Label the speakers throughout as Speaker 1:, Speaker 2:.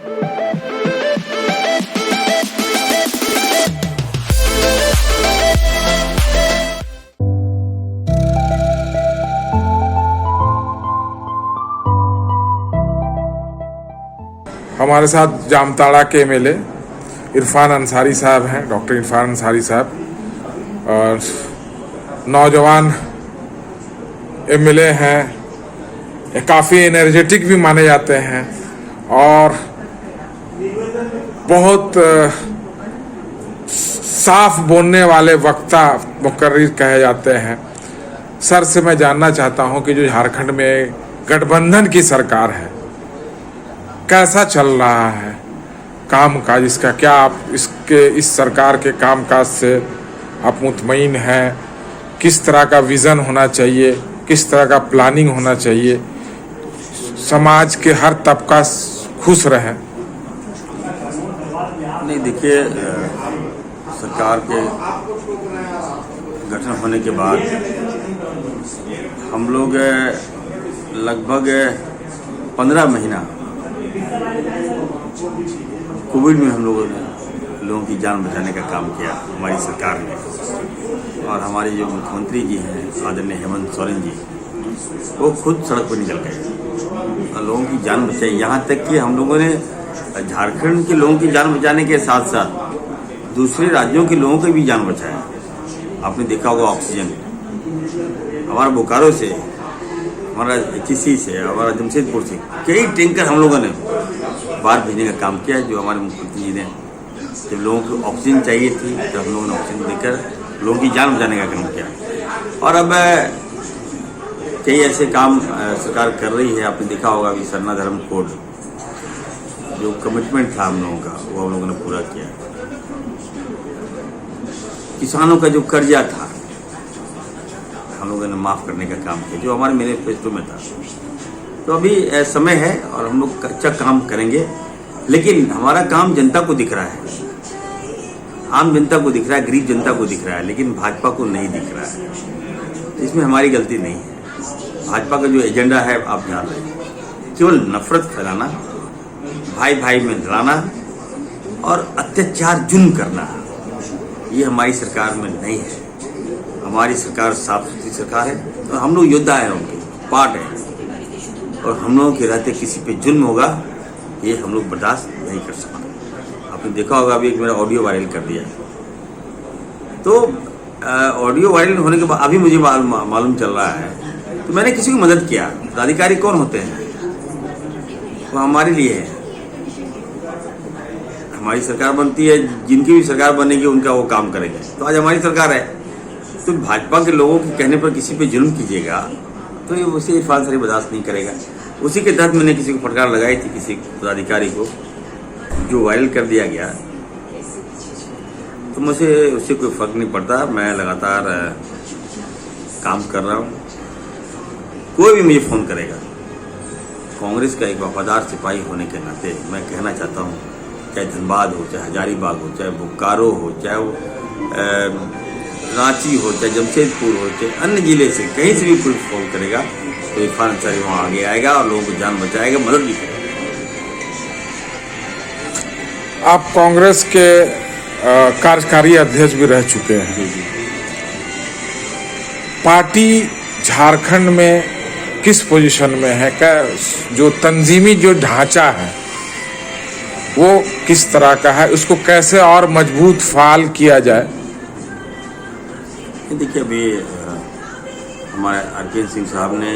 Speaker 1: हमारे साथ जामताड़ा के एमएलए इरफान अंसारी साहब हैं, डॉक्टर इरफान अंसारी साहब, और नौजवान एमएलए हैं, काफ़ी एनर्जेटिक भी माने जाते हैं और बहुत साफ बोलने वाले वक्ता मुकर्रिर कहे जाते हैं। सर से मैं जानना चाहता हूं कि जो झारखंड में गठबंधन की सरकार है, कैसा चल रहा है काम काज इसका? क्या आप इस सरकार के कामकाज से आप मुतमईन हैं? किस तरह का विज़न होना चाहिए, किस तरह का प्लानिंग होना चाहिए, समाज के हर तबका खुश रहे?
Speaker 2: नहीं, देखिए, सरकार के गठन होने के बाद हम लोग लगभग 15 महीना कोविड में हम लोगों ने लोगों की जान बचाने का काम किया, हमारी सरकार ने। और हमारे जो मुख्यमंत्री जी हैं आदरणीय हेमंत सोरेन जी, वो खुद सड़क पर निकल गए और लोगों की जान बचाई। यहाँ तक कि हम लोगों ने झारखंड के लोगों की जान बचाने के साथ साथ दूसरे राज्यों के लोगों की भी जान बचाया। आपने देखा होगा ऑक्सीजन हमारा बोकारो से, हमारा HEC से, हमारा जमशेदपुर से कई टैंकर हम लोगों ने बाहर भेजने का काम किया। जो हमारे मुख्यमंत्री जी ने, जब लोगों को ऑक्सीजन चाहिए थी, तो हम लोगों ने ऑक्सीजन देकर लोगों की जान बचाने का काम किया। और अब कई ऐसे काम सरकार कर रही है। आपने देखा होगा अभी सरना धर्म कोड, जो कमिटमेंट था हम लोगों का, वो हम लोगों ने पूरा किया। किसानों का जो कर्जा था हम लोगों ने माफ़ करने का काम किया, जो हमारे मैनिफेस्टो में था। तो अभी समय है और हम लोग अच्छा काम करेंगे, लेकिन हमारा काम जनता को दिख रहा है, आम जनता को दिख रहा है, गरीब जनता को दिख रहा है, लेकिन भाजपा को नहीं दिख रहा है। इसमें हमारी गलती नहीं है। भाजपा का जो एजेंडा है आप जान रहे हैं, केवल नफरत फैलाना, भाई भाई में लड़ाना और अत्याचार जुल्म करना, ये हमारी सरकार में नहीं है। हमारी सरकार साफ सुथरी सरकार है और हम लोग योद्धा हैं, उनके पार्ट हैं। और हम लोगों के रहते किसी पे जुल्म होगा, ये हम लोग बर्दाश्त नहीं कर सकते। आपने देखा होगा अभी एक मेरा ऑडियो वायरल कर दिया, तो ऑडियो वायरल होने के बाद अभी मुझे मालूम चल रहा है, तो मैंने किसी की मदद किया। पदाधिकारी कौन होते हैं? वो हमारे लिए है। हमारी सरकार बनती है, जिनकी भी सरकार बनेगी उनका वो काम करेंगे। तो आज हमारी सरकार है, तो भाजपा के लोगों के कहने पर किसी पे जुल्म कीजिएगा तो ये उसे इरफान सरी बर्दाश्त नहीं करेगा। उसी के तहत मैंने किसी को फटकार लगाई थी, किसी पदाधिकारी को, जो वायरल कर दिया गया। तो मुझे उससे कोई फर्क नहीं पड़ता, मैं लगातार काम कर रहा हूँ। कोई भी मुझे फ़ोन करेगा, कांग्रेस का एक वफादार सिपाही होने के नाते मैं कहना चाहता हूँ, चाहे धनबाद हो, चाहे हजारीबाग हो, चाहे बोकारो हो, चाहे वो रांची हो, चाहे जमशेदपुर हो, चाहे अन्य जिले से कहीं से भी कोई फोन करेगा तो इरफान अंसारी वहाँ आगे आएगा और लोगों को जान बचाएगा, मदद भी करेगा।
Speaker 1: आप कांग्रेस के कार्यकारी अध्यक्ष भी रह चुके हैं। पार्टी झारखंड में किस पोजीशन में है? क्या जो तंजीमी जो ढांचा है वो किस तरह का है? उसको कैसे और मजबूत फाल किया जाए?
Speaker 2: देखिए, अभी हमारे RK सिंह साहब ने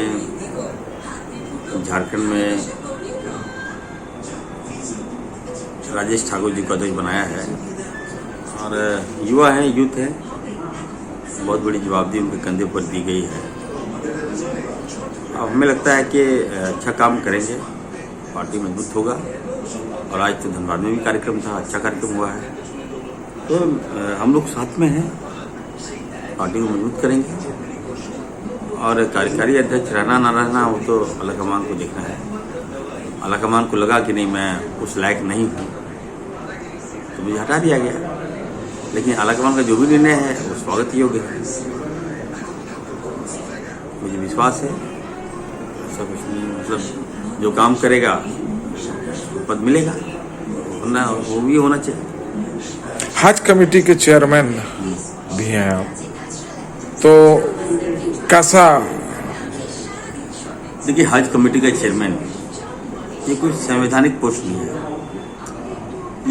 Speaker 2: झारखंड में राजेश ठाकुर जी को अध्यक्ष बनाया है और युवा हैं, यूथ है, बहुत बड़ी जवाबदेही उनके कंधे पर दी गई है। अब हमें लगता है कि अच्छा काम करेंगे, पार्टी मजबूत होगा। और आज तो धनबाद में भी कार्यक्रम था, अच्छा कार्यक्रम हुआ है। तो हम लोग साथ में हैं, पार्टी को मजबूत करेंगे। और कार्यकारी अध्यक्ष रहना ना रहना वो तो आलाकमान को देखना है। आलाकमान को लगा कि नहीं, मैं उस लायक नहीं हूँ, तो मुझे हटा दिया गया। लेकिन आलाकमान का जो भी निर्णय है वो स्वागत योग्य है। मुझे विश्वास है, ऐसा कुछ नहीं, मतलब जो काम करेगा उसको पद मिलेगा। वो भी होना चाहिए।
Speaker 1: हज कमेटी के चेयरमैन भी हैं आप, तो कैसा?
Speaker 2: देखिए, हज कमेटी का चेयरमैन ये कोई संवैधानिक पोस्ट नहीं है।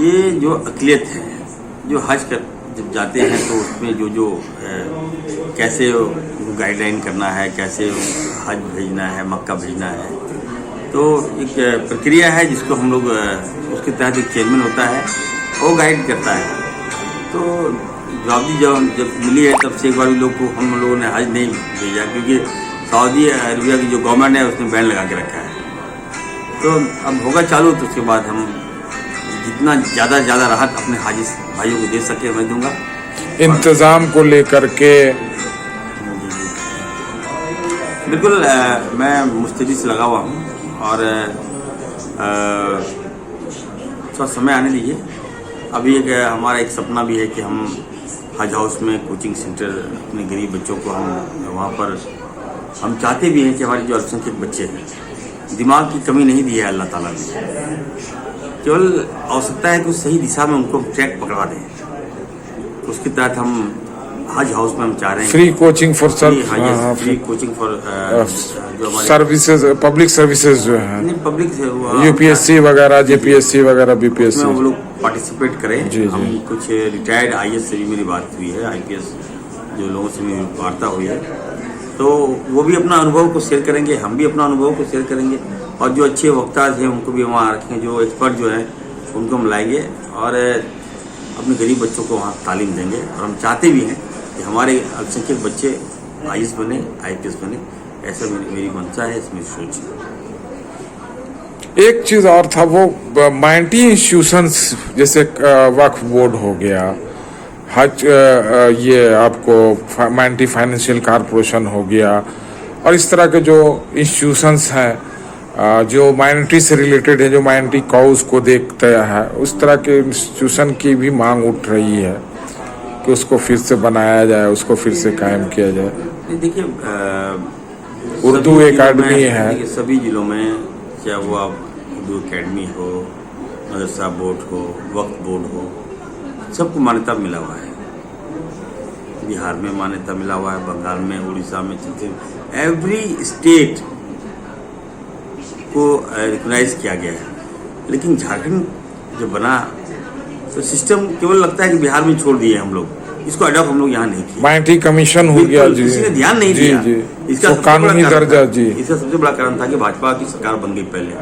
Speaker 2: ये जो अक़लियत है, जो हज कर जब जाते हैं तो उसमें जो कैसे गाइडलाइन करना है, कैसे हज भेजना है, मक्का भेजना है, तो एक प्रक्रिया है जिसको हम लोग उसके तहत एक चेयरमैन होता है, वो गाइड करता है। तो जवाबदी जब मिली है तब से एक बार भी लोग को हम लोगों ने हज नहीं भेजा, क्योंकि सऊदी अरबिया की जो गवर्नमेंट है उसने बैन लगा के रखा है। तो अब होगा चालू, तो उसके बाद हम जितना ज़्यादा से ज़्यादा राहत अपने हाजी भाइयों को दे सके मैं दूंगा।
Speaker 1: इंतज़ाम को लेकर के
Speaker 2: बिल्कुल मैं मुस्तैदी से लगा हुआ हूँ, और थोड़ा समय आने दीजिए। अभी हमारा एक सपना भी है कि हम हज हाउस में कोचिंग सेंटर अपने गरीब बच्चों को हम वहाँ पर हम चाहते भी हैं कि हमारे जो अल्पसंख्यक बच्चे हैं, दिमाग की कमी नहीं दी है अल्लाह ताला ने, केवल आवश्यकता है कि उस सही दिशा में उनको ट्रैक पकड़ा दें। उसके तहत हम हज हाउस में हम चाह रहे हैं
Speaker 1: free coaching for
Speaker 2: free coaching for जो हमारे
Speaker 1: सर्विसेज, पब्लिक सर्विसेज जो है,
Speaker 2: पब्लिक
Speaker 1: यूपीएससी वगैरह, जेपीएससी वगैरह, बीपीएससी,
Speaker 2: वो लोग पार्टिसिपेट करें।
Speaker 1: जी,
Speaker 2: हम
Speaker 1: जी।
Speaker 2: कुछ रिटायर्ड आईएएस से भी मेरी बात हुई है, आईपीएस जो लोगों से मेरी वार्ता हुई है, तो वो भी अपना अनुभव को शेयर करेंगे, हम भी अपना अनुभव को शेयर करेंगे, और जो अच्छे वक्ता हैं उनको भी वहाँ रखें, जो एक्सपर्ट जो हैं उनको हम लाएंगे और अपने गरीब बच्चों को वहाँ तालीम देंगे। और हम चाहते भी हैं कि हमारे अल्पसंख्यक बच्चे आईएएस बने, आईपीएस बने, ऐसा मेरी मंशा है, इसमें सोच है।
Speaker 1: एक चीज और था, वो माइनटी इंस्टीट्यूशंस जैसे वक्फ बोर्ड हो गया, हज ये आपको माइनटी फाइनेंशियल कॉरपोरेशन हो गया, और इस तरह के जो इंस्टीट्यूशंस हैं जो माइनॉरिटी से रिलेटेड है, जो माइनॉरिटी कॉज को देखते हैं, उस तरह के इंस्टीट्यूशन की भी मांग उठ रही है कि उसको फिर से बनाया जाए, उसको फिर से कायम किया जाए।
Speaker 2: देखिए,
Speaker 1: उर्दू एकेडमी है,
Speaker 2: सभी जिलों में, चाहे वो आप उर्दू एकेडमी हो, मदरसा बोर्ड हो, वक्फ बोर्ड हो, सबको मान्यता मिला हुआ है। बिहार में मान्यता मिला हुआ है, बंगाल में, उड़ीसा में, छत्तीसगढ़, एवरी स्टेट को रिकॉग्नाइज किया गया है। लेकिन झारखंड जो बना तो सिस्टम केवल लगता है कि बिहार में छोड़ दिए हम लोग, इसको अडॉप्ट हम लोग यहाँ नहीं किया।
Speaker 1: माइनॉरिटी कमीशन हो गया जी,
Speaker 2: किसी ने ध्यान नहीं दिया।
Speaker 1: इसका कानूनी दर्जा जी,
Speaker 2: इसका सबसे बड़ा कारण था कि भाजपा की सरकार बन गई पहले,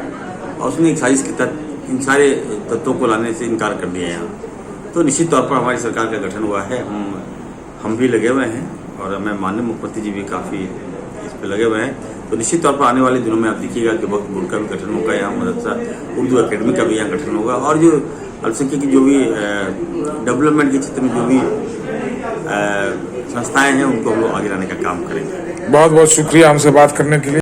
Speaker 2: और उसने एक साजिश के तहत इन सारे तत्वों को लाने से इनकार कर दिया यहाँ। तो निश्चित तौर पर हमारी सरकार का गठन हुआ है, हम भी लगे हुए हैं, और मैं माननीय मुख्यमंत्री जी भी काफ़ी इस पर लगे हुए हैं। तो निश्चित तौर पर आने वाले दिनों में आप देखिएगा कि वक्त बोर्ड का भी गठन होगा, यहाँ मदरसा उर्दू एकेडमी का भी यहाँ गठन होगा, और जो अल्पसंख्यक की जो भी डेवलपमेंट के क्षेत्र में जो भी संस्थाएं हैं उनको हम लोग आगे लाने का काम करेंगे।
Speaker 1: बहुत बहुत शुक्रिया हमसे बात करने के लिए।